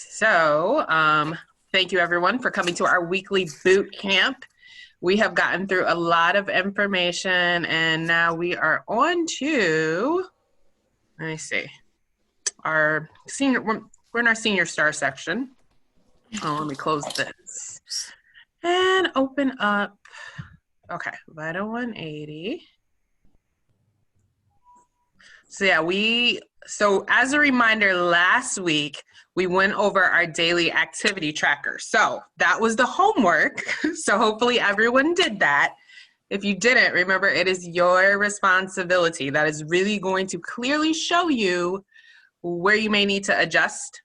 So, thank you everyone for coming to our weekly boot camp. We have gotten through a lot of information and now we are on to, let me see, our senior, we're in our senior star section. Oh, let me close this and open up. Okay, Vital 180. So yeah, so as a reminder, last week, we went over our daily activity tracker. So that was the homework. So hopefully everyone did that. If you didn't, remember it is your responsibility. That is really going to clearly show you where you may need to adjust.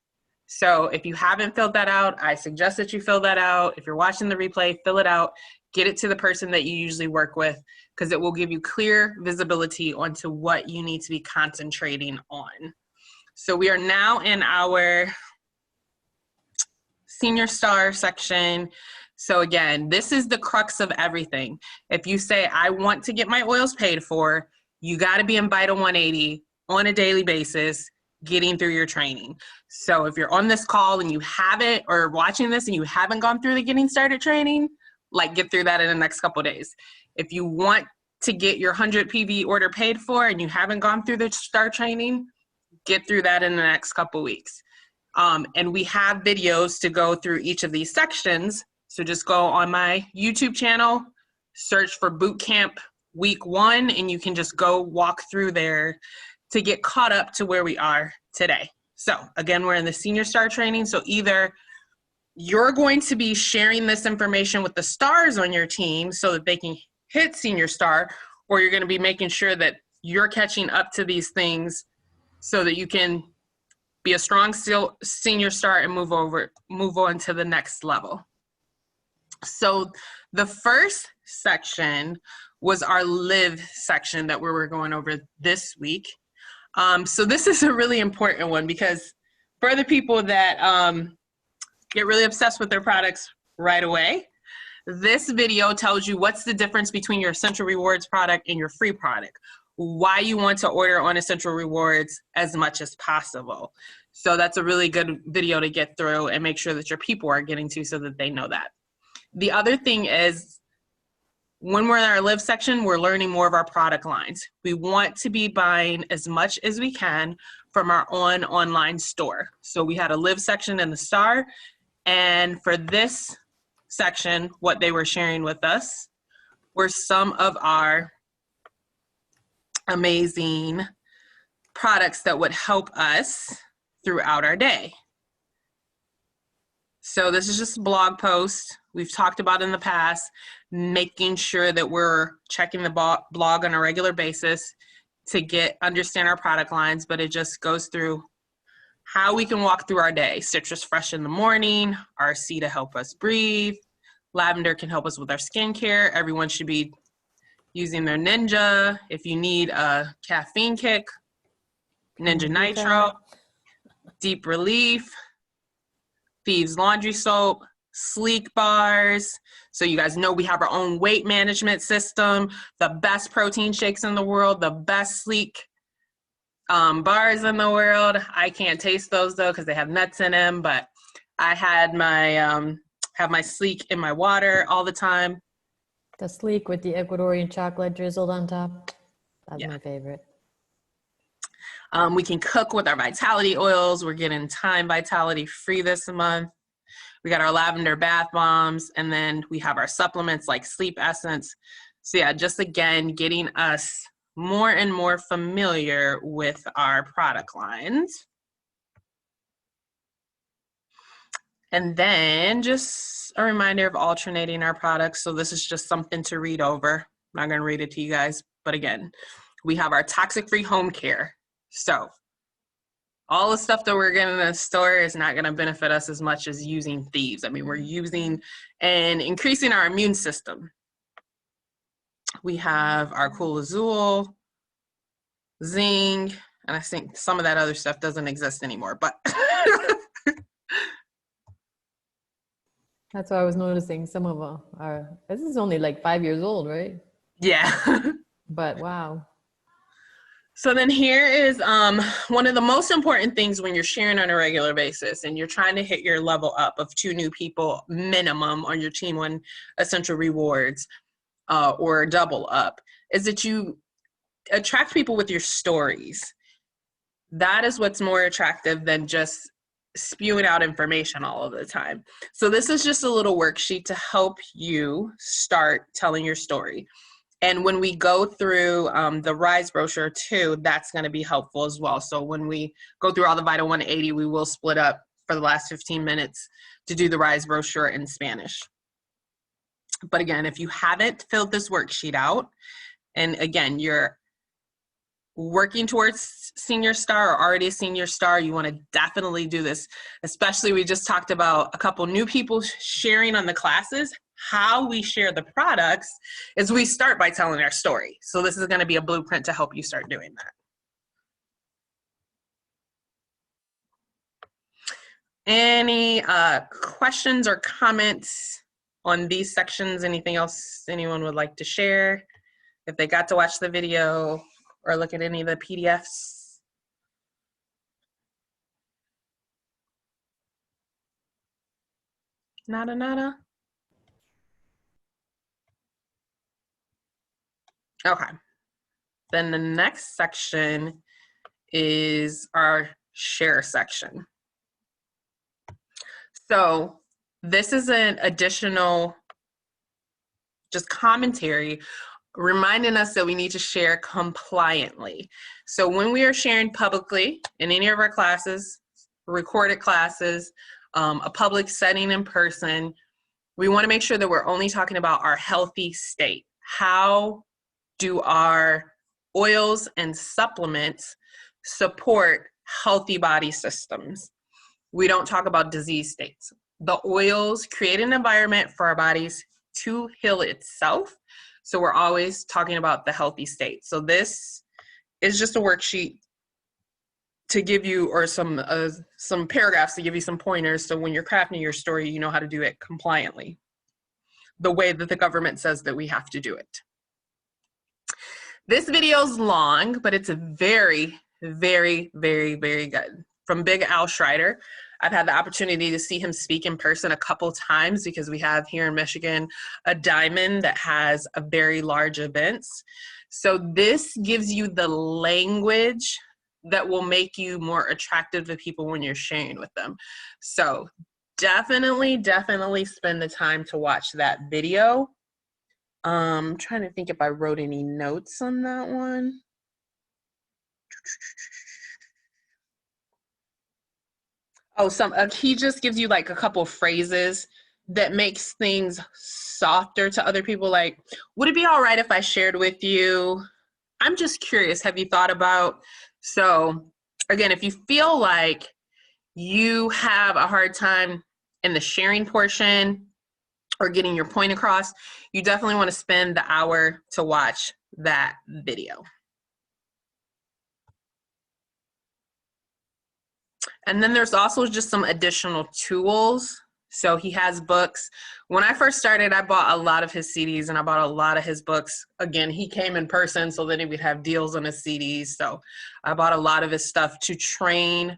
So if you haven't filled that out, I suggest that you fill that out. If you're watching the replay, fill it out, get it to the person that you usually work with, because it will give you clear visibility onto what you need to be concentrating on. So we are now in our senior star section. So again, this is the crux of everything. If you say, I want to get my oils paid for, you got to be in Vital 180 on a daily basis, getting through your training. So if you're on this call and you haven't, or watching this and you haven't gone through the getting started training, like get through that in the next couple of days. If you want to get your 100 PV order paid for and you haven't gone through the STAR training, get through that in the next couple of weeks. And we have videos to go through each of these sections. So just go on my YouTube channel, search for Bootcamp Week 1, and you can just go walk through there to get caught up to where we are today. So again, we're in the senior star training. So either you're going to be sharing this information with the stars on your team so that they can hit senior star, or you're going to be making sure that you're catching up to these things so that you can be a strong senior star and move on to the next level. So the first section was our live section that we were going over this week. So this is a really important one because for the people that get really obsessed with their products right away, this video tells you what's the difference between your Essential Rewards product and your free product, why you want to order on Essential Rewards as much as possible. So that's a really good video to get through and make sure that your people are getting to so that they know that. The other thing is, when we're in our live section, we're learning more of our product lines. We want to be buying as much as we can from our online store. So we had a live section in the star, and for this section, what they were sharing with us were some of our amazing products that would help us throughout our day. So this is just a blog post we've talked about in the past, making sure that we're checking the blog on a regular basis to understand our product lines, but it just goes through how we can walk through our day. Citrus Fresh in the morning, RC to help us breathe, lavender can help us with our skincare. Everyone should be using their Ninja. If you need a caffeine kick, Ninja Nitro, Deep Relief, Thieves Laundry Soap, Sleek Bars. So you guys know we have our own weight management system, the best protein shakes in the world, the best sleek bars in the world. I can't taste those though because they have nuts in them, but I had have my Sleek in my water all the time. The Sleek with the Ecuadorian chocolate drizzled on top. That's my favorite. We can cook with our vitality oils. We're getting Time Vitality free this month. We got our lavender bath bombs, and then we have our supplements like Sleep Essence. So yeah, just again, getting us more and more familiar with our product lines. And then just a reminder of alternating our products. So this is just something to read over. I'm not gonna read it to you guys, but again, we have our toxic-free home care. So all the stuff that we're getting in the store is not going to benefit us as much as using Thieves. I mean, we're using and increasing our immune system. We have our Cool Azul, Zing, and I think some of that other stuff doesn't exist anymore, but. That's what I was noticing. Some of them are, this is only like 5 years old, right? Yeah. But wow. So then here is one of the most important things when you're sharing on a regular basis and you're trying to hit your level up of 2 new people minimum on your team on Essential Rewards or double up, is that you attract people with your stories. That is what's more attractive than just spewing out information all of the time. So this is just a little worksheet to help you start telling your story. And when we go through the RISE brochure too, that's going to be helpful as well. So when we go through all the Vital 180, we will split up for the last 15 minutes to do the RISE brochure in Spanish. But again, if you haven't filled this worksheet out, and again, you're working towards senior star or already a senior star, you want to definitely do this. Especially, we just talked about a couple new people sharing on the classes. How we share the products is we start by telling our story. So this is going to be a blueprint to help you start doing that. Any questions or comments on these sections? Anything else anyone would like to share? If they got to watch the video or look at any of the PDFs? Nada, nada? Okay. Then the next section is our share section. So this is an additional just commentary reminding us that we need to share compliantly. So when we are sharing publicly in any of our classes, recorded classes, a public setting in person, we want to make sure that we're only talking about our healthy state. How do our oils and supplements support healthy body systems? We don't talk about disease states. The oils create an environment for our bodies to heal itself. So we're always talking about the healthy state. So this is just a worksheet to give you, or some paragraphs to give you some pointers. So when you're crafting your story, you know how to do it compliantly, the way that the government says that we have to do it. This video is long, but it's very, very, very, very good. From Big Al Schreider. I've had the opportunity to see him speak in person a couple times because we have here in Michigan a diamond that has a very large events. So this gives you the language that will make you more attractive to people when you're sharing with them. So definitely, definitely spend the time to watch that video. I'm trying to think if I wrote any notes on that one. Oh, he just gives you like a couple of phrases that makes things softer to other people. Like, would it be all right if I shared with you? I'm just curious, have you thought about? So again, if you feel like you have a hard time in the sharing portion or getting your point across, you definitely want to spend the hour to watch that video. And then there's also just some additional tools. So he has books. When I first started, I bought a lot of his CDs and I bought a lot of his books. Again, he came in person so that he would have deals on his CDs. So I bought a lot of his stuff to train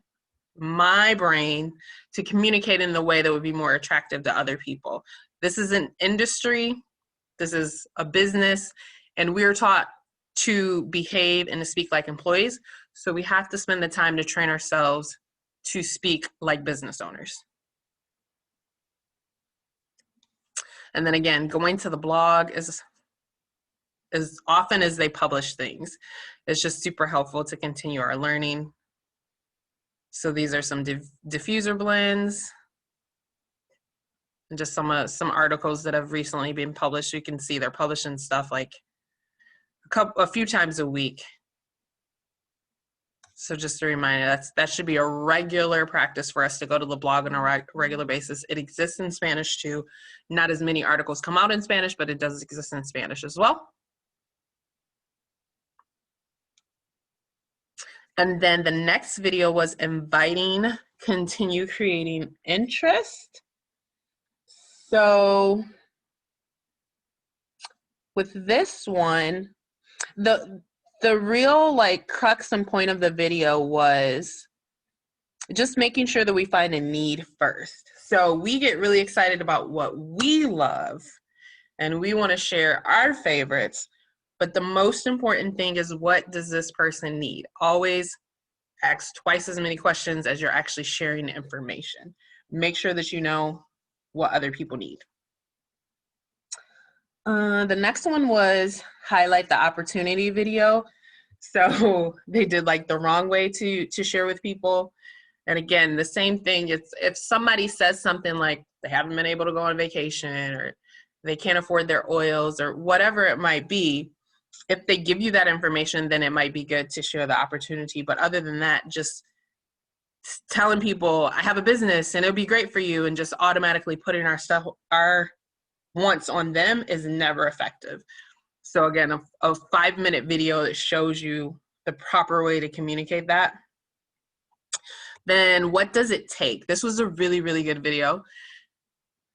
my brain to communicate in the way that would be more attractive to other people. This is an industry. This is a business. And we're taught to behave and to speak like employees. So we have to spend the time to train ourselves to speak like business owners. And then again, going to the blog is as often as they publish things. It's just super helpful to continue our learning. So these are some diffuser blends and just some articles that have recently been published. You can see they're publishing stuff like a few times a week. So just a reminder, that should be a regular practice for us to go to the blog on a regular basis. It exists in Spanish too. Not as many articles come out in Spanish, but it does exist in Spanish as well. And then the next video was inviting, continue creating interest. So with this one, The real like crux and point of the video was just making sure that we find a need first. So we get really excited about what we love and we want to share our favorites. But the most important thing is, what does this person need? Always ask twice as many questions as you're actually sharing information. Make sure that you know what other people need. The next one was highlight the opportunity video. So they did like the wrong way to share with people. And again, the same thing, it's if somebody says something like they haven't been able to go on vacation or they can't afford their oils or whatever it might be, if they give you that information, then it might be good to share the opportunity. But other than that, just telling people I have a business and it'll be great for you and just automatically putting our wants on them is never effective. So again, a 5-minute video that shows you the proper way to communicate that. Then what does it take? This was a really, really good video.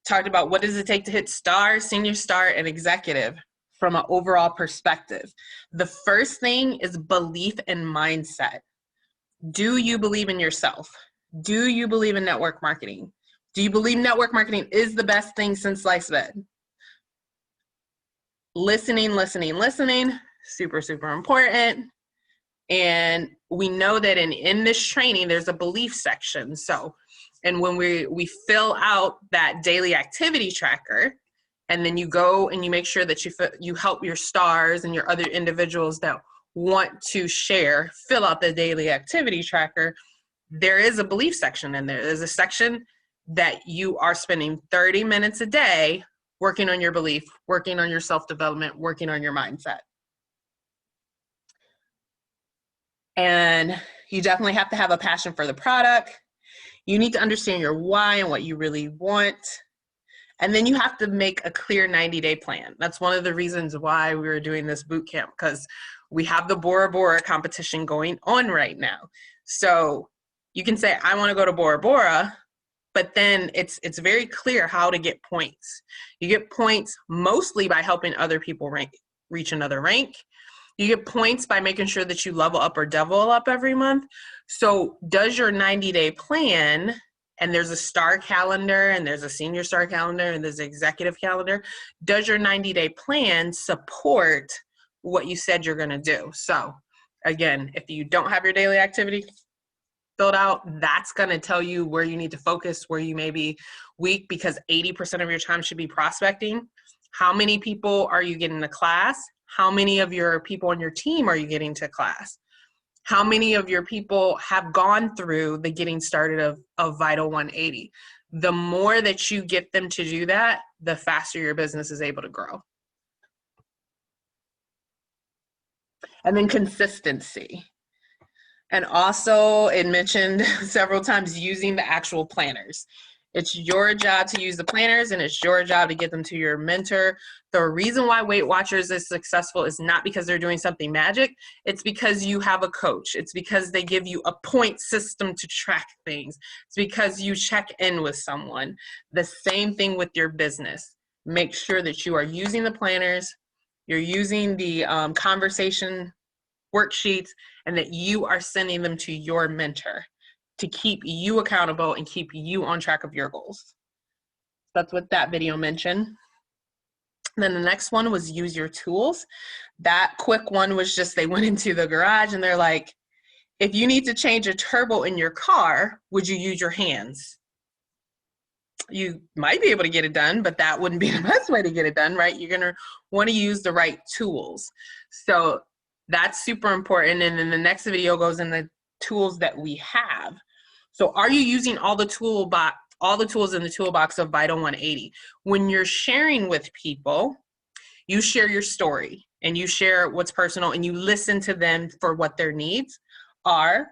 Talked about what does it take to hit star, senior star, and executive from an overall perspective. The first thing is belief and mindset. Do you believe in yourself? Do you believe in network marketing? Do you believe network marketing is the best thing since sliced bread? Listening, super, super important. And we know that in this training, there's a belief section. So, and when we fill out that daily activity tracker, and then you go and you make sure that you help your stars and your other individuals that want to share, fill out the daily activity tracker, there is a belief section in there. There's a section that you are spending 30 minutes a day working on your belief, working on your self-development, working on your mindset. And you definitely have to have a passion for the product. You need to understand your why and what you really want. And then you have to make a clear 90-day plan. That's one of the reasons why we were doing this boot camp, because we have the Bora Bora competition going on right now. So you can say, I want to go to Bora Bora, but then it's very clear how to get points. You get points mostly by helping other people reach another rank. You get points by making sure that you level up or double up every month. So does your 90-day plan, and there's a star calendar and there's a senior star calendar and there's an executive calendar, does your 90-day plan support what you said you're going to do? So again, if you don't have your daily activity filled out, that's going to tell you where you need to focus, where you may be weak, because 80% of your time should be prospecting. How many people are you getting to class? How many of your people on your team are you getting to class? How many of your people have gone through the getting started of Vital 180? The more that you get them to do that, the faster your business is able to grow. And then consistency. And also, it mentioned several times using the actual planners. It's your job to use the planners, and it's your job to get them to your mentor. The reason why Weight Watchers is successful is not because they're doing something magic. It's because you have a coach. It's because they give you a point system to track things. It's because you check in with someone. The same thing with your business. Make sure that you are using the planners, you're using the conversation worksheets, and that you are sending them to your mentor to keep you accountable and keep you on track of your goals. That's what that video mentioned. Then the next one was use your tools. That quick one was just, they went into the garage and they're like, if you need to change a turbo in your car, would you use your hands? You might be able to get it done, but that wouldn't be the best way to get it done, right? You're going to want to use the right tools. So that's super important. And then the next video goes in the tools that we have. So are you using all the tools in the toolbox of Vital 180? When you're sharing with people, you share your story and you share what's personal and you listen to them for what their needs are,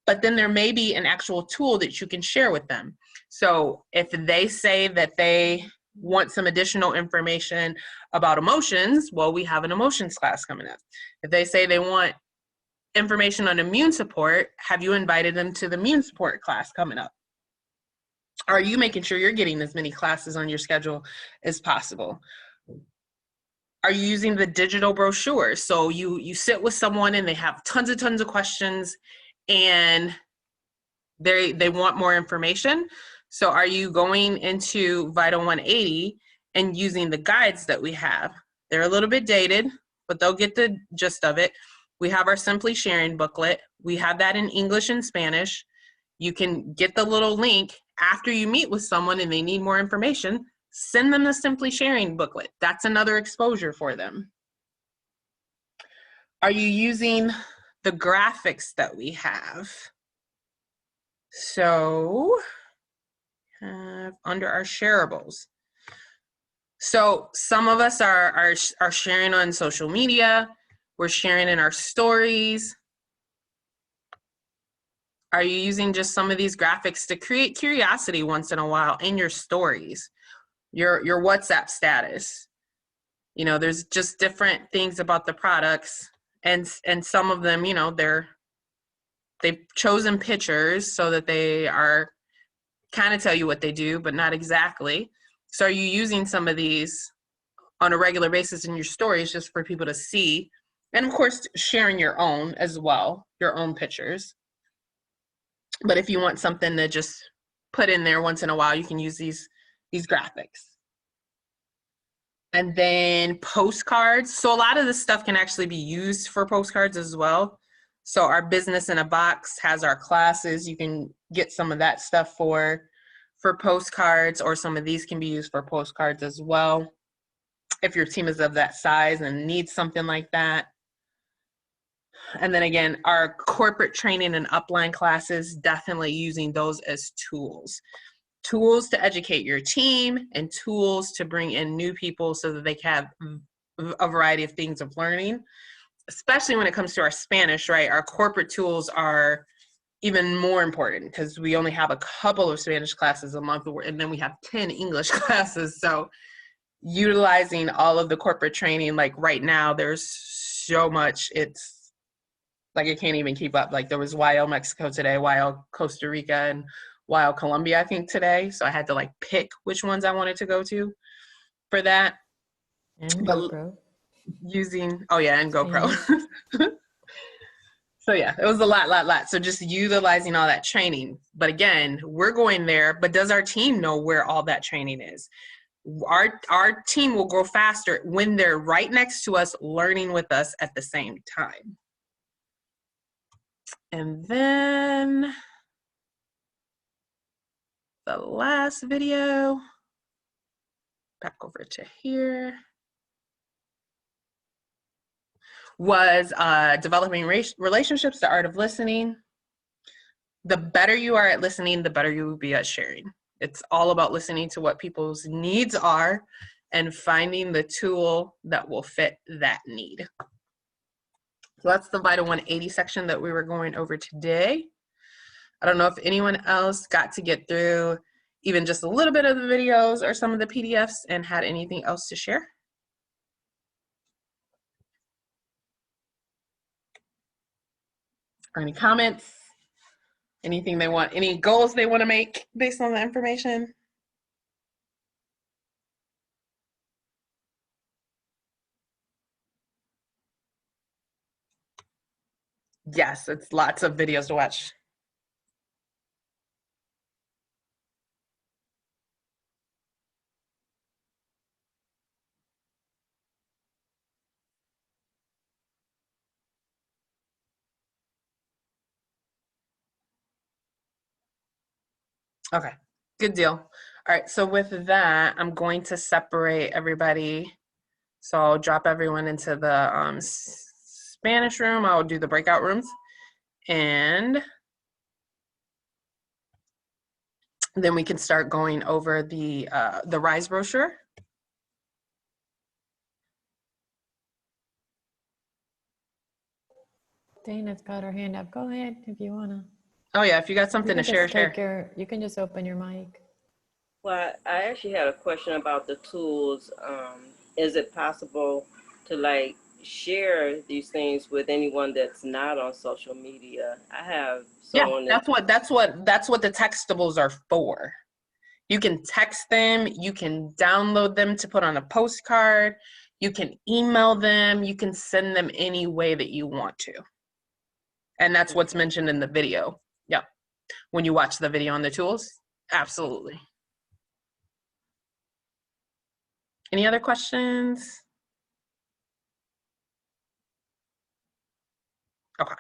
but then there may be an actual tool that you can share with them. So if they say that they want some additional information about emotions, well, we have an emotions class coming up. If they say they want information on immune support, have you invited them to the immune support class coming up? Are you making sure you're getting as many classes on your schedule as possible? Are you using the digital brochure? So you sit with someone and they have tons of questions and they want more information. So are you going into Vital 180 and using the guides that we have? They're a little bit dated, but they'll get the gist of it. We have our Simply Sharing booklet. We have that in English and Spanish. You can get the little link after you meet with someone and they need more information, send them the Simply Sharing booklet. That's another exposure for them. Are you using the graphics that we have? So under our shareables. So some of us are sharing on social media. We're sharing in our stories. Are you using just some of these graphics to create curiosity once in a while in your stories, your WhatsApp status? You know, there's just different things about the products, and some of them, you know, they've chosen pictures so that they are kind of tell you what they do, but not exactly. So are you using some of these on a regular basis in your stories just for people to see? And of course, sharing your own as well, your own pictures. But if you want something to just put in there once in a while, you can use these graphics. And then postcards. So a lot of this stuff can actually be used for postcards as well. So our Business in a Box has our classes. You can get some of that stuff for postcards, or some of these can be used for postcards as well. If your team is of that size and needs something like that. And then again, our corporate training and upline classes, definitely using those as tools. Tools to educate your team and tools to bring in new people so that they can have a variety of things of learning, especially when it comes to our Spanish, right? Our corporate tools are even more important because we only have a couple of Spanish classes a month, and then we have 10 English classes. So utilizing all of the corporate training, like right now, there's so much, it's like I can't even keep up. Like there was YL Mexico today, YL Costa Rica, and YL Colombia, I think, today. So I had to like pick which ones I wanted to go to for that. And But GoPro. using, oh yeah, and GoPro. So yeah, it was a lot. So just utilizing all that training. But again, we're going there, but does our team know where all that training is? Our team will grow faster when they're right next to us, learning with us at the same time. And then the last video, back over to here, was developing relationships, the art of listening. The better you are at listening, the better you will be at sharing. It's all about listening to what people's needs are and finding the tool that will fit that need. So that's the Vital 180 section that we were going over today. I don't know if anyone else got to get through even just a little bit of the videos or some of the PDFs and had anything else to share. Or any comments, anything they want, any goals they want to make based on the information. Yes, it's lots of videos to watch. Okay, good deal. All right, so with that, I'm going to separate everybody. So I'll drop everyone into the Spanish room. I'll do the breakout rooms. And then we can start going over the RISE brochure. Dana's got her hand up. Go ahead if you wanna. Oh yeah, if you got something to share. You can just open your mic. Well, I actually had a question about the tools. Is it possible to like share these things with anyone that's not on social media? I have someone. Yeah, that's what the textables are for. You can text them, you can download them to put on a postcard, You can email them. You can send them any way that you want to. And that's what's mentioned in the video. Yeah. When you watch the video on the tools, absolutely. Any other questions? Okay.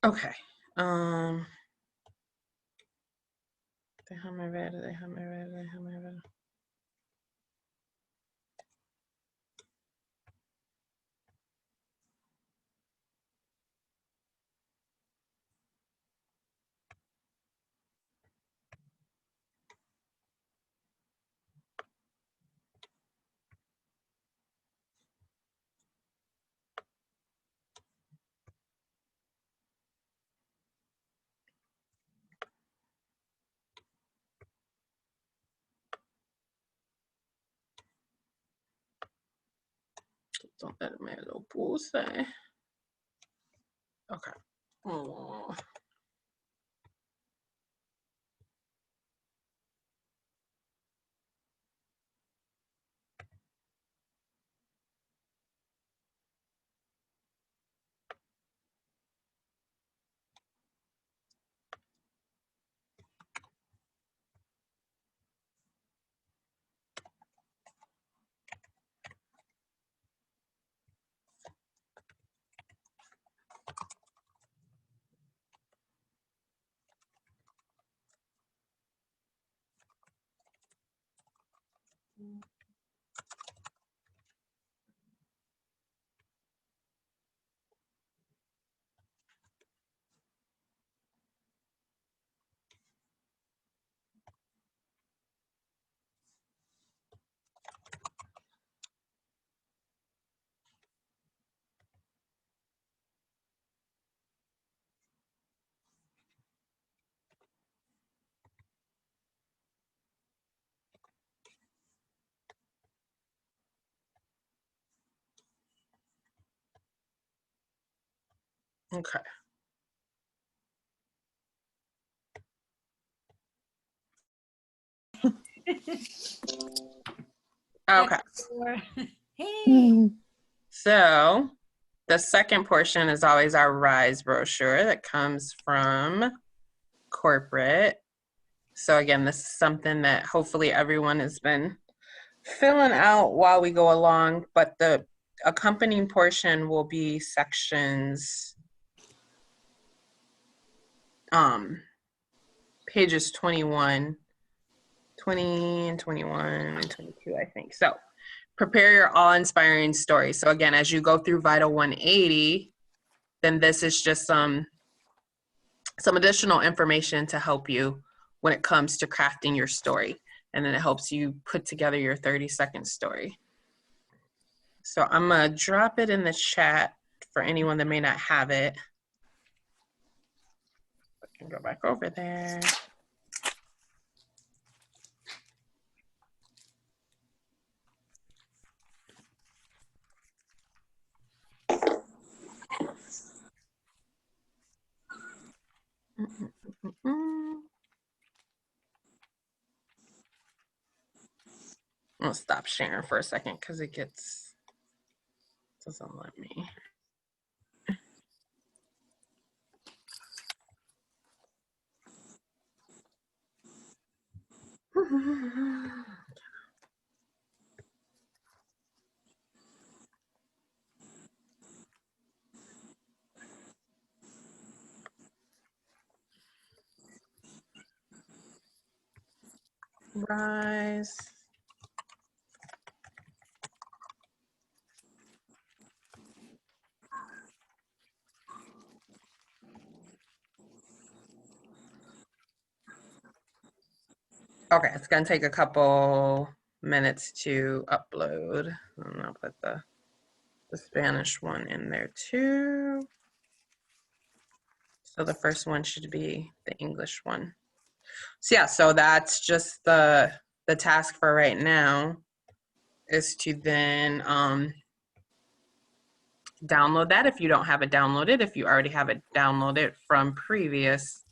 Okay. Déjame ver. ¿Dónde me lo puse? Okay. Oh. Okay. Okay. Mm. So the second portion is always our RISE brochure that comes from corporate. So again, this is something that hopefully everyone has been filling out while we go along, but the accompanying portion will be sections, pages 20 and 21 and 22, I think. So prepare your awe-inspiring story. So again, as you go through Vital 180, then this is just some additional information to help you when it comes to crafting your story. And then it helps you put together your 30-second story. So I'm gonna drop it in the chat for anyone that may not have it. I can go back over there. I'll stop sharing for a second because it doesn't let me. Rise. Okay, it's gonna take a couple minutes to upload. And I'll put the Spanish one in there too. So the first one should be the English one. So yeah, so that's just the task for right now, is to then download that if you don't have it downloaded. If you already have it downloaded from previous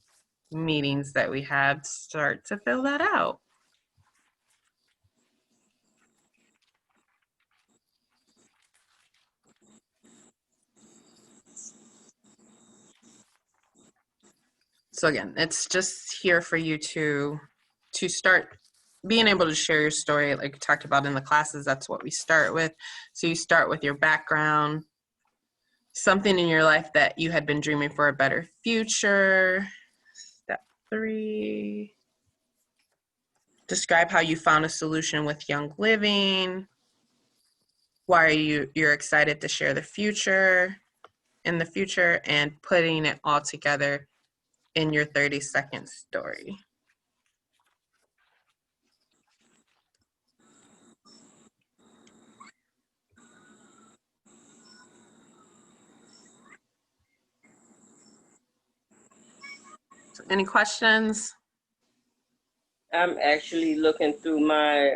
meetings that we had, start to fill that out. So again, it's just here for you to start being able to share your story, like we talked about in the classes. That's what we start with. So you start with your background, something in your life that you had been dreaming for a better future. Step 3, describe how you found a solution with Young Living. Why are you're excited to share the future in the future, and putting it all together in your 30-second story. So any questions? I'm actually looking through my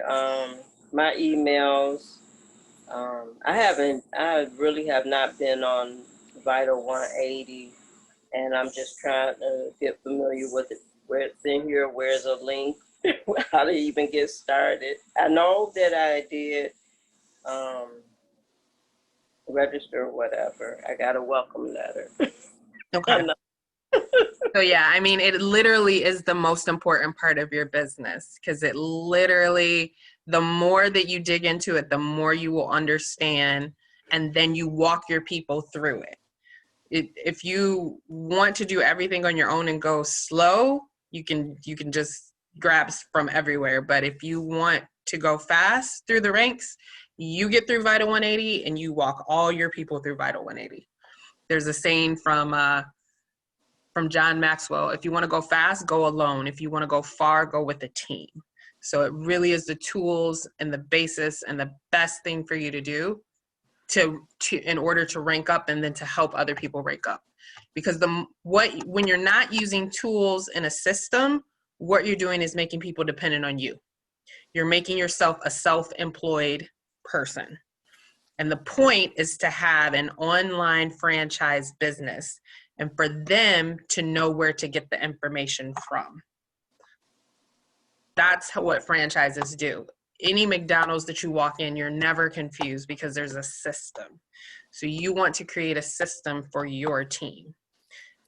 my emails. I really have not been on Vital 180, and I'm just trying to get familiar with it. Where it's in here, where's a link, how to even get started. I know that I did register or whatever. I got a welcome letter. Okay. So yeah, I mean, it literally is the most important part of your business, because it literally, the more that you dig into it, the more you will understand, and then you walk your people through it. If you want to do everything on your own and go slow, you can just grab from everywhere. But if you want to go fast through the ranks, you get through Vital 180 and you walk all your people through Vital 180. There's a saying from John Maxwell: if you want to go fast, go alone. If you want to go far, go with a team. So it really is the tools and the basis and the best thing for you to do to in order to rank up, and then to help other people rank up. Because when you're not using tools in a system, what you're doing is making people dependent on you. You're making yourself a self-employed person. And the point is to have an online franchise business, and for them to know where to get the information from. That's what franchises do. Any McDonald's that you walk in, you're never confused because there's a system. So you want to create a system for your team.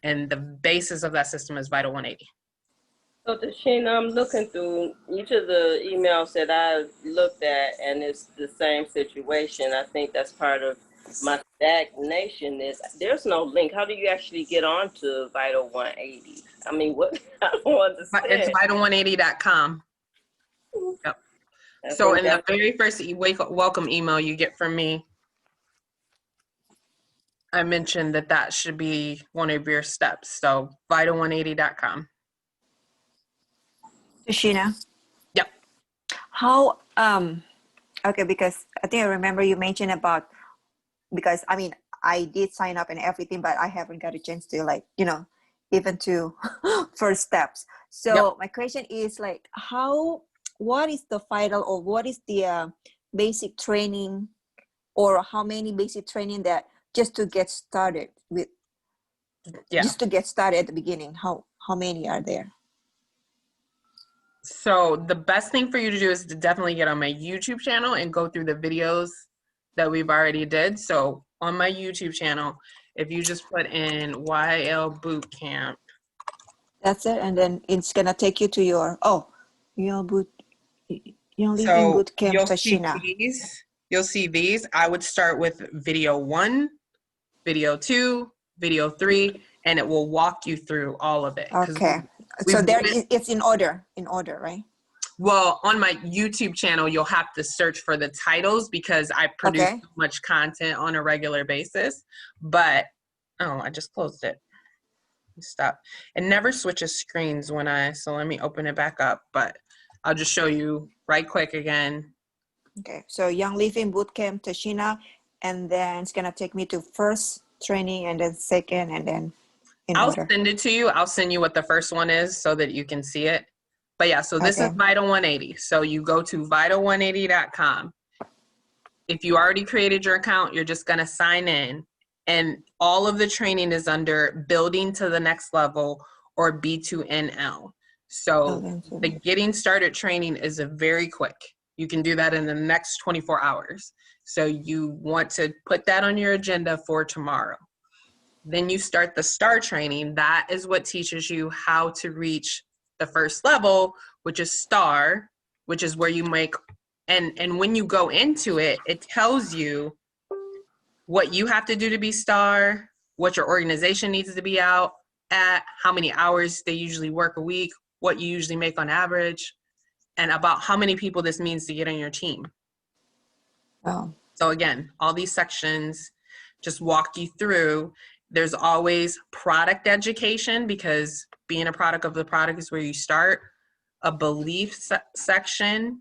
And the basis of that system is Vital 180. So, Tashina, I'm looking through each of the emails that I looked at, and it's the same situation. I think that's part of my stagnation is there's no link. How do you actually get onto Vital 180? I mean, what? I don't understand. It's vital180.com. Yep. So in the very first welcome email you get from me, I mentioned that should be one of your steps. So vital180.com. Tashina? Yep. How, okay, because I think I remember you mentioned about, because I mean, I did sign up and everything, but I haven't got a chance to even to first steps. So yep. My question is what is the final, or what is the basic training, or how many basic training that just to get started with, just to get started at the beginning, how many are there? So the best thing for you to do is to definitely get on my YouTube channel and go through the videos that we've already did. So on my YouTube channel, if you just put in YL Bootcamp. That's it. And then it's going to take you to your Young Living So Bootcamp, you'll see Tashina. these. You'll see these. I would start with video 1, video 2, video 3, and it will walk you through all of it. Okay. we've So there went- is, it's in order, right? Well, on my YouTube channel, you'll have to search for the titles because I produce Okay. so much content on a regular basis. But, oh, I just closed it. Stop. It never switches screens so let me open it back up. But I'll just show you right quick again. Okay. So Young Living Bootcamp, Tashina, and then it's gonna take me to first training and then second and then in I'll order. send it to you. I'll send you what the first one is so that you can see it. But yeah, so this is Okay. Vital 180. So you go to vital180.com. If you already created your account, you're just going to sign in. And all of the training is under Building to the Next Level or B2NL. So the Getting Started training is a very quick. You can do that in the next 24 hours. So you want to put that on your agenda for tomorrow. Then you start the STAR training. That is what teaches you how to reach the first level, which is STAR, which is where you make, and when you go into it, it tells you what you have to do to be STAR, what your organization needs to be out at, how many hours they usually work a week, what you usually make on average, and about how many people this means to get on your team. Oh. So again, all these sections just walk you through. There's always product education because being a product of the product is where you start. A belief section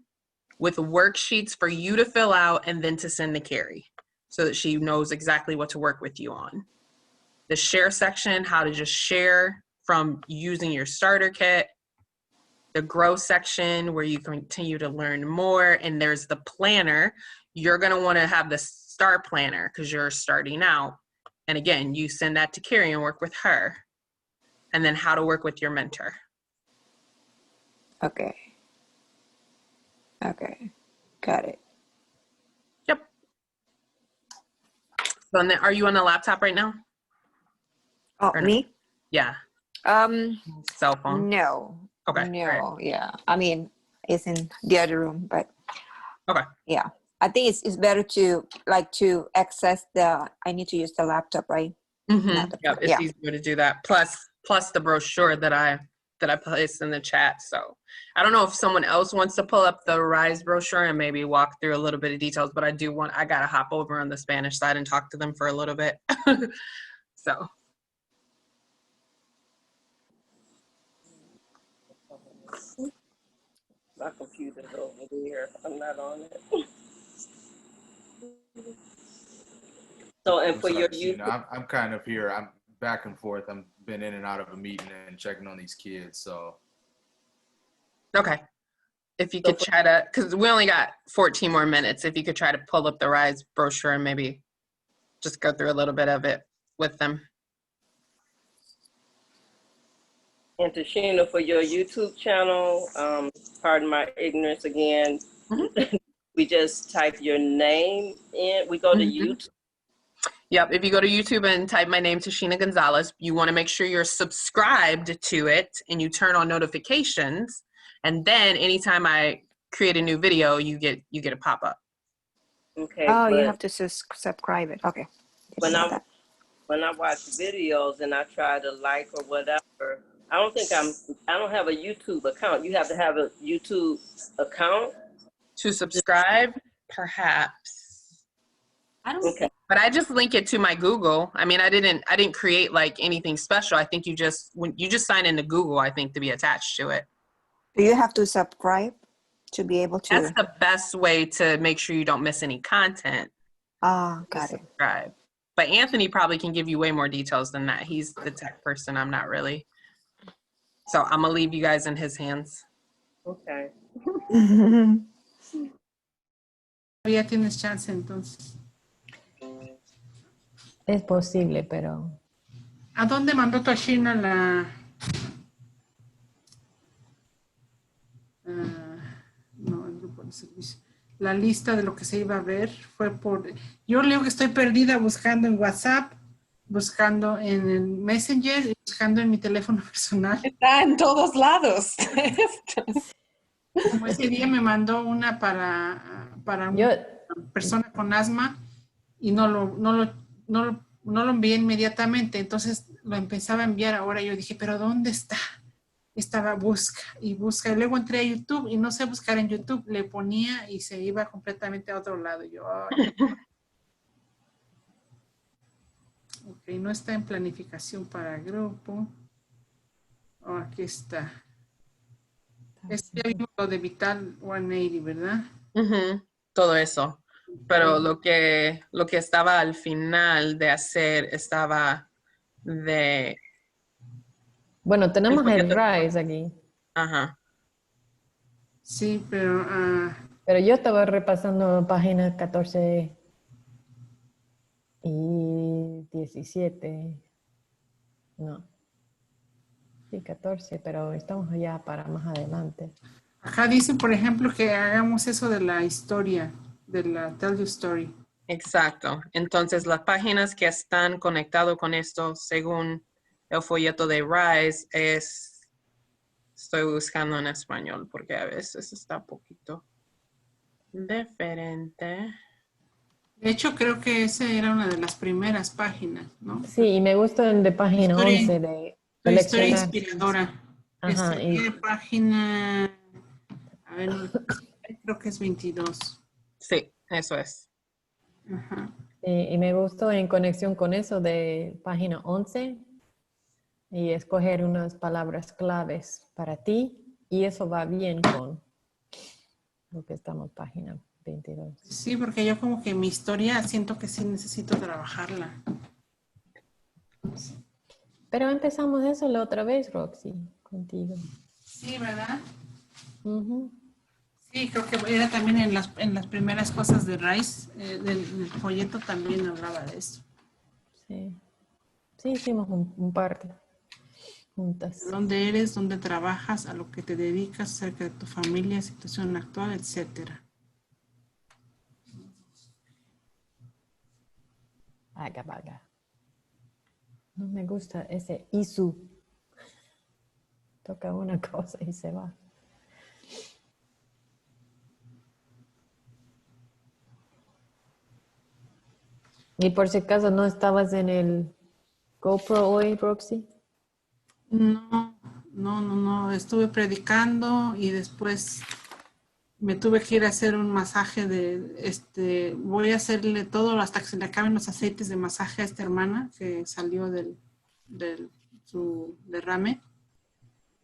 with worksheets for you to fill out and then to send to Carrie so that she knows exactly what to work with you on. The share section, how to just share from using your starter kit. The grow section where you continue to learn more. And there's the planner. You're going to want to have the STAR planner because you're starting out. And again, you send that to Carrie and work with her. And then how to work with your mentor. Okay. Okay. Got it. Yep. So then are you on the laptop right now? Oh, Or no? me? Yeah. Cell phone. No. Okay. No. Right. Yeah. I mean, it's in the other room, but Okay. yeah. I think it's better to access I need to use the laptop, right? Mm-hmm. Yep. It's easier to do that. Plus the brochure that I placed in the chat. So I don't know if someone else wants to pull up the RISE brochure and maybe walk through a little bit of details, but I gotta hop over on the Spanish side and talk to them for a little bit. So. My computer's over there. I'm not on it. So, and I'm for sorry, your Sheena. I'm kind of here. I'm back and forth. I'm been in and out of a meeting and checking on these kids. So. Okay. If you could try to, because we only got 14 more minutes, if you could try to pull up the RISE brochure and maybe just go through a little bit of it with them. And Tashina, for your YouTube channel, pardon my ignorance again, we just type your name in. We go to YouTube. Yep, if you go to YouTube and type my name, Tashina Gonzalez, you want to make sure you're subscribed to it and you turn on notifications. And then anytime I create a new video, you get a pop-up. Okay. Oh, you have to subscribe it. Okay. When I watch videos and I try to like or whatever, I don't have a YouTube account. You have to have a YouTube account To subscribe, perhaps. I don't think. But I just link it to my Google. I mean, I didn't create like anything special. I think when you just sign into Google, I think, to be attached to it. Do you have to subscribe to be able to? That's the best way to make sure you don't miss any content. Ah, got it. Subscribe. But Anthony probably can give you way more details than that. He's the tech person. I'm not really. So I'm gonna leave you guys in his hands. Okay. Ya tienes chance entonces. Es posible, pero ¿A dónde mandó Tashina no, el grupo de servicio? La lista de lo que se iba a ver fue por... Yo leo que estoy perdida buscando en WhatsApp, buscando en el Messenger y buscando en mi teléfono personal. Está en todos lados. Como ese día me mandó una para Yo, una persona con asma y no lo envié inmediatamente, entonces lo empezaba a enviar ahora. Yo dije, pero ¿dónde está? Estaba busca y busca. Y luego entré a YouTube y no sé buscar en YouTube. Le ponía y se iba completamente a otro lado. Yo, ay, ok, no está en planificación para grupo. Oh, aquí está. Este ya vimos lo de Vital 180, ¿verdad? Ujú, todo eso. Pero Ok. lo que estaba al final de hacer estaba de bueno, el tenemos el folleto. RISE aquí, Ajá. Sí, pero pero yo estaba repasando páginas 14 y 17. No, sí, 14, pero estamos allá para más adelante. acá dice, por ejemplo, que hagamos eso de la historia, de la Tell You Story. Exacto. Entonces, las páginas que están conectadas con esto, según el folleto de RISE, estoy buscando en español porque a veces está un poquito diferente. De hecho, creo que esa era una de las primeras páginas, ¿no? Sí, y me gusta el de página Historia, 11 de tu historia seleccionar. inspiradora. Esta Ajá, y, página, a ver, no, creo que es 22. Sí, eso es. Ajá. y me gustó en conexión con eso de página 11 y escoger unas palabras claves para ti y eso va bien con lo que estamos página 22. Sí, porque yo como que mi historia siento que sí necesito trabajarla. Pero empezamos eso la otra vez, Roxy, contigo. Sí, ¿verdad? Ujú. Sí, creo que era también en las primeras cosas de Rice, del folleto también hablaba de eso. Sí, sí, hicimos un par juntas. ¿Dónde eres? ¿Dónde trabajas? ¿A lo que te dedicas? Acerca de tu familia, situación actual, etcétera? Vaga, vaga. No me gusta ese isu. Toca una cosa y se va. Y por si acaso no estabas en el GoPro hoy, Roxy. No. Estuve predicando y después me tuve que ir a hacer un masaje voy a hacerle todo hasta que se le acaben los aceites de masaje a esta hermana que salió de su derrame.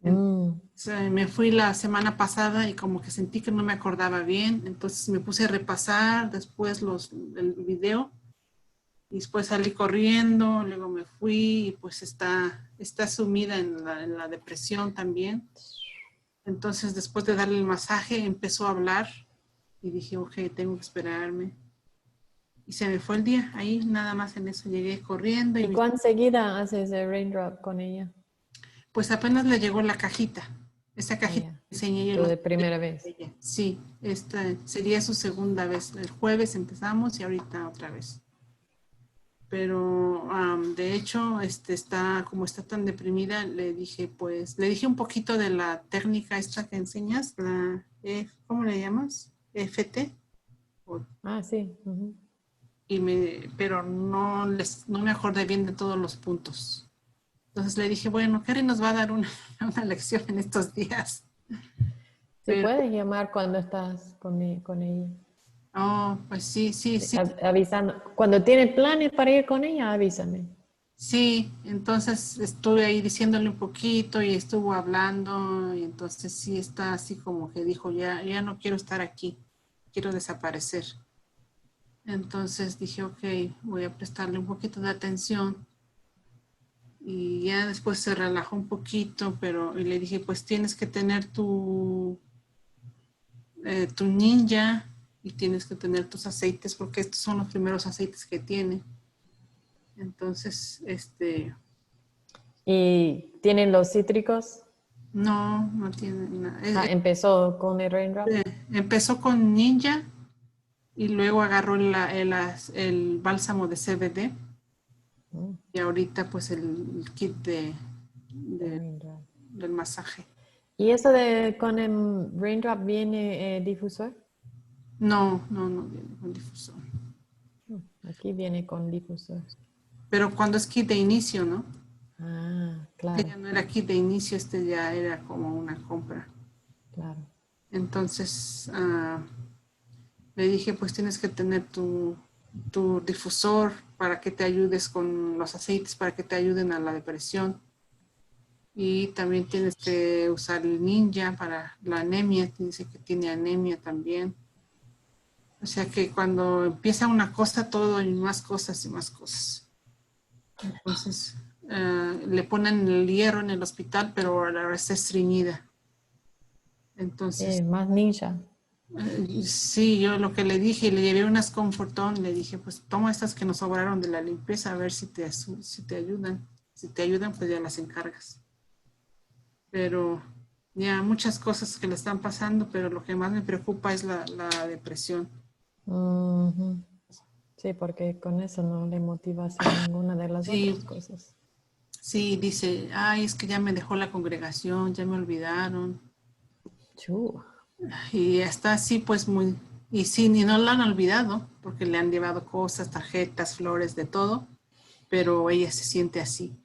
Mm. Me fui la semana pasada y como que sentí que no me acordaba bien, entonces me puse a repasar después el video y después salí corriendo, luego me fui y pues está sumida en la depresión también. Entonces después de darle el masaje empezó a hablar y dije, ok, tengo que esperarme. Y se me fue el día, ahí nada más en eso llegué corriendo ¿Y cuán seguida haces el raindrop con ella? pues apenas le llegó la cajita. Esa Ah, cajita ya. que enseñé yo Tú los de primera vez. ella. Sí, esta sería su segunda vez. El jueves empezamos y ahorita otra vez. Pero de hecho, como está tan deprimida, le dije un poquito de la técnica esta que enseñas, ¿cómo le llamas? FT. Ah, sí. Ujú. Pero no me acordé bien de todos los puntos. Entonces le dije, bueno, Karen nos va a dar una lección en estos días. Sí, Pero, puedes llamar cuando estás con ella. oh, pues sí. Avisando. Cuando tienes planes para ir con ella, avísame. Sí, entonces estuve ahí diciéndole un poquito y estuvo hablando y entonces sí está así como que dijo, ya no quiero estar aquí, quiero desaparecer. Entonces dije, ok, voy a prestarle un poquito de atención y ya después se relajó un poquito, y le dije, pues tienes que tener tu ninja y tienes que tener tus aceites porque estos son los primeros aceites que tiene. Entonces, ¿Y tienen los cítricos? no tiene nada. Ah, empezó con el raindrop. Empezó con ninja y luego agarró el bálsamo de CBD Mm, y ahorita pues el kit de raindrop. del masaje. ¿Y eso de con el raindrop viene difusor? No viene con difusor. Aquí viene con difusor. Pero cuando es kit de inicio, ¿no? Ah, Que claro, ya no era kit de inicio, ya era como una compra. claro. Entonces le dije, pues tienes que tener tu difusor para que te ayudes con los aceites, para que te ayuden a la depresión. Y también tienes que usar el ninja para la anemia, dice que tiene anemia también. O sea que cuando empieza una cosa, todo hay más cosas y más cosas. Entonces le ponen el hierro en el hospital, pero ahora está estreñida. Entonces, Más ninja. sí, yo lo que le dije, le llevé unas Comfortón, le dije, pues toma estas que nos sobraron de la limpieza, a ver si te ayudan. Si te ayudan, pues ya las encargas. Pero ya muchas cosas que le están pasando, pero lo que más me preocupa es la depresión. Ujú. Sí, porque con eso no le motiva a hacer ninguna de las Sí, otras cosas. sí, dice, ay, es que ya me dejó la congregación, ya me olvidaron. Chu. Y está así, pues muy, y sí, ni no la han olvidado, porque le han llevado cosas, tarjetas, flores, de todo, pero ella se siente así.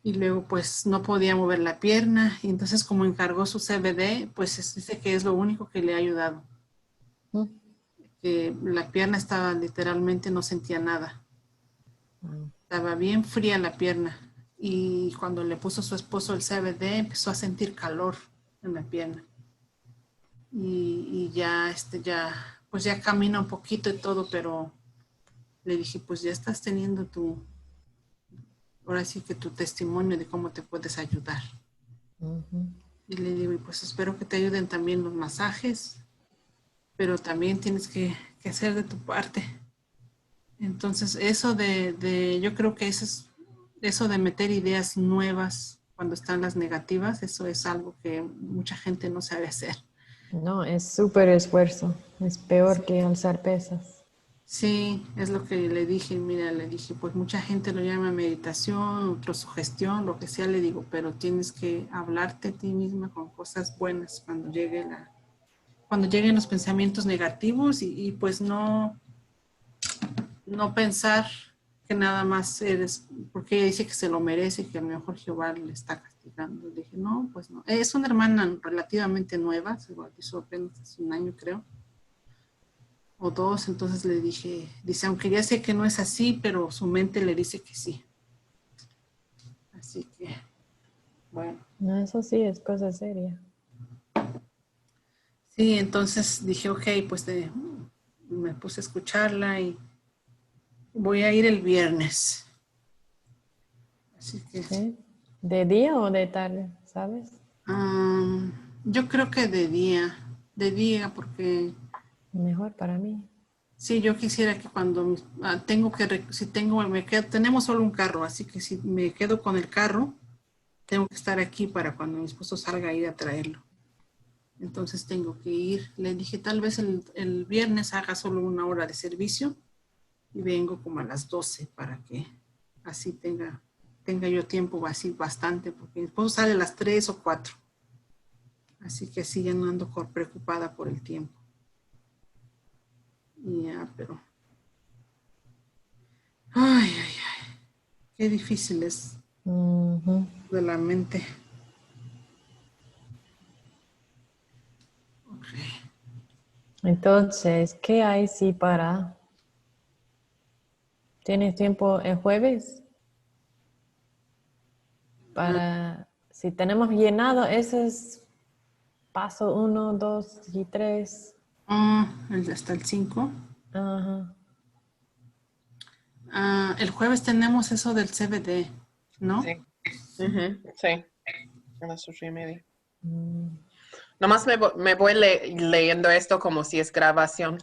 Y luego pues no podía mover la pierna, y entonces como encargó su CBD, pues dice que es lo único que le ha ayudado. Mm. Que la pierna estaba literalmente, no sentía nada. Wow. Estaba bien fría la pierna. Y cuando le puso su esposo el CBD, empezó a sentir calor en la pierna. Y ya, pues ya camina un poquito y todo, pero le dije, pues ya estás teniendo ahora sí que tu testimonio de cómo te puedes ayudar. Ujú. Y le digo, y pues espero que te ayuden también los masajes, pero también tienes que hacer de tu parte. Entonces, yo creo que eso de meter ideas nuevas cuando están las negativas, eso es algo que mucha gente no sabe hacer. No, es súper esfuerzo. Es peor que alzar pesas. Sí, es lo que le dije, mira, le dije, pues mucha gente lo llama meditación, otro sugestión, lo que sea, le digo, pero tienes que hablarte a ti misma con cosas buenas cuando lleguen los pensamientos negativos y pues no pensar que nada más eres, porque ella dice que se lo merece, que a lo mejor Jehová le está castigando. Le dije, no, pues no. Es una hermana relativamente nueva, se bautizó apenas hace un año, creo, o dos, entonces le dije, dice, aunque ya sé que no es así, pero su mente le dice que sí. Así que, bueno. No, eso sí es cosa seria. Sí, entonces dije, ok, pues me puse a escucharla y voy a ir el viernes. Así que... ¿Sí? ¿De día o de tarde? ¿Sabes? yo creo que de día, porque Mejor para mí. sí, yo quisiera que cuando si tengo, tenemos solo un carro, así que si me quedo con el carro, tengo que estar aquí para cuando mi esposo salga a ir a traerlo. Entonces tengo que ir. Le dije, tal vez el viernes haga solo 1 hora de servicio y vengo como a las 12 para que así tenga yo tiempo así bastante, porque mi esposo sale a las 3 o 4. Así que sí, ya no ando preocupada por el tiempo. Ya, pero... Ay, qué difícil es Ujú. de la mente. Okay. Entonces, ¿qué hay si para... ¿Tienes tiempo el jueves? Para... Si tenemos llenado, ese es paso 1, 2 y 3. Hasta el 5. Ajá. El jueves tenemos eso del CBD, ¿no? Sí. Sí. A las 8:30. Mm. Nomás me voy leyendo esto como si es grabación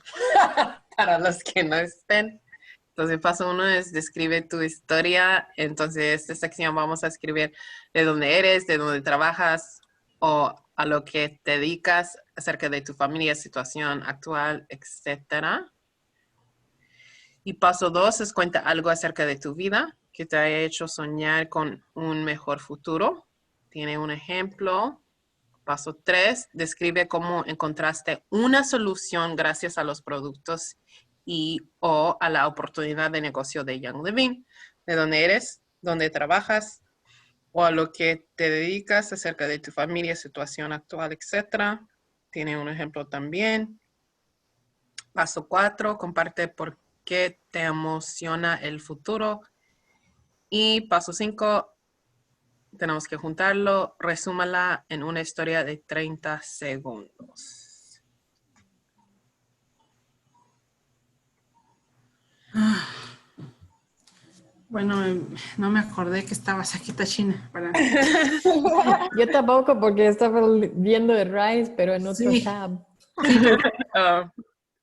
para los que no estén. Entonces, paso 1 es describe tu historia. Entonces, esta sección vamos a escribir de dónde eres, de dónde trabajas o a lo que te dedicas, acerca de tu familia, situación actual, etcétera. Y paso 2 es cuenta algo acerca de tu vida que te haya hecho soñar con un mejor futuro. Tiene un ejemplo Paso 3, describe cómo encontraste una solución gracias a los productos y o a la oportunidad de negocio de Young Living, de dónde eres, dónde trabajas, o a lo que te dedicas, acerca de tu familia, situación actual, etc. Tiene un ejemplo también. Paso 4, comparte por qué te emociona el futuro. Y paso 5, tenemos que juntarlo, resúmala en una historia de 30 segundos. Bueno, no me acordé que estabas aquí, Tachina. Yo tampoco porque estaba viendo el Rise, pero en otro Sí. tab. Sí, pero Ah,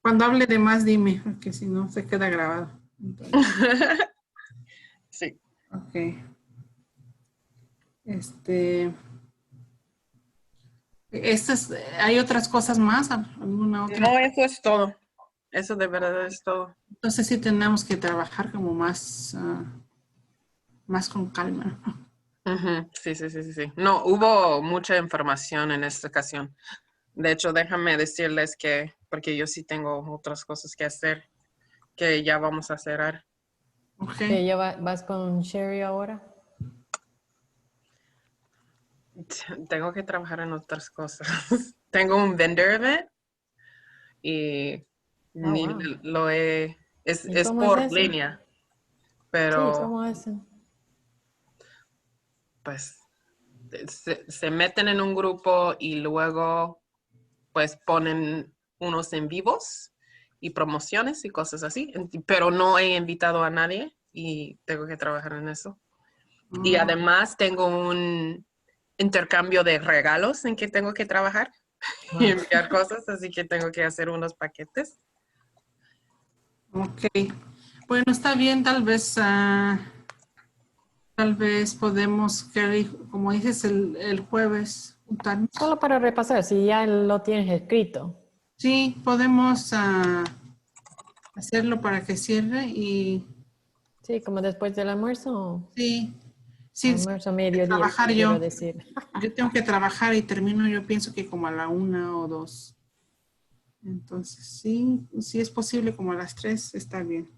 cuando hable de más, dime, porque si no, se queda grabado. Entonces, sí. ok. ¿Hay otras cosas más? ¿Alguna otra? No, eso es todo. Eso de verdad es todo. Entonces sí tenemos que trabajar como más, más con calma. Ujú, sí, sí, sí, sí, sí. No, hubo mucha información en esta ocasión. De hecho, déjame decirles que, porque yo sí tengo otras cosas que hacer, que ya vamos a cerrar. Ok. ¿Que ya vas con Sherry ahora? Tengo que trabajar en otras cosas. Tengo un vendor event y ni wow. lo he... ¿Y Es cómo es por ese? línea, Sí, pero ¿cómo es ese? pues se meten en un grupo y luego pues ponen unos en vivos y promociones y cosas así, pero no he invitado a nadie y tengo que trabajar en eso. Y además tengo un intercambio de regalos en que tengo que trabajar y Wow. enviar cosas, así que tengo que hacer unos paquetes. Ok. Bueno, está bien, tal vez podemos, Kerry, como dices, el jueves juntarnos. Solo para repasar, si ya lo tienes escrito. Sí, podemos hacerlo para que cierre y Sí, como después del almuerzo. sí, sí, Almuerzo, tengo que mediodía, trabajar quiero yo. decir. Yo tengo que trabajar y termino, yo pienso que como a la 1 o 2. Entonces, sí, si es posible como a las 3, está bien.